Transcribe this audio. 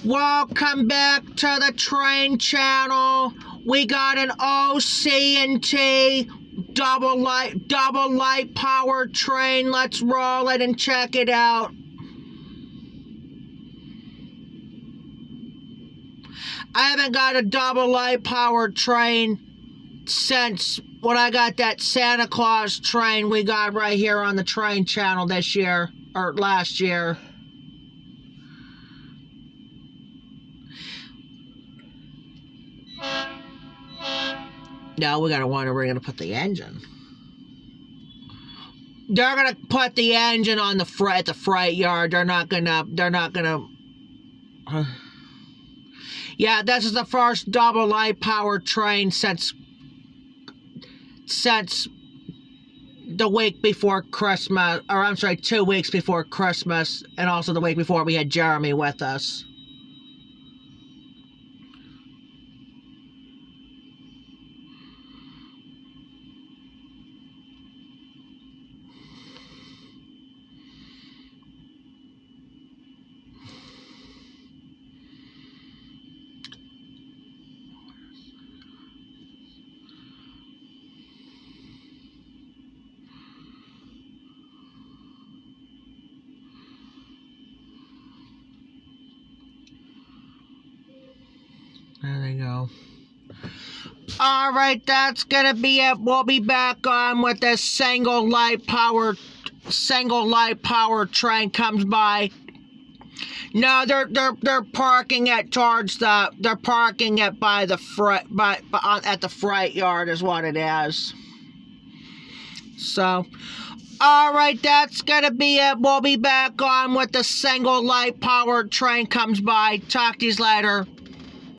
Welcome back to the train channel. We got an OC&T double light power train. Let's roll it and check it out. I haven't got a double light power train since when I got that Santa Claus train we got right here on the train channel this year, or last year. Now we gotta wonder where we're gonna put the engine. They're gonna put the engine on the freight yard. They're not gonna. Yeah, this is the first double light power train since the week before Christmas, or I'm sorry, 2 weeks before Christmas, and also the week before we had Jeremy with us. There they go. Alright, that's gonna be it. We'll be back on with this single light power train comes by. No, they're parking it towards the. They're parking it by the at the freight yard is what it is. So, alright, that's gonna be it. We'll be back on with the single light power train comes by. Talk to you later.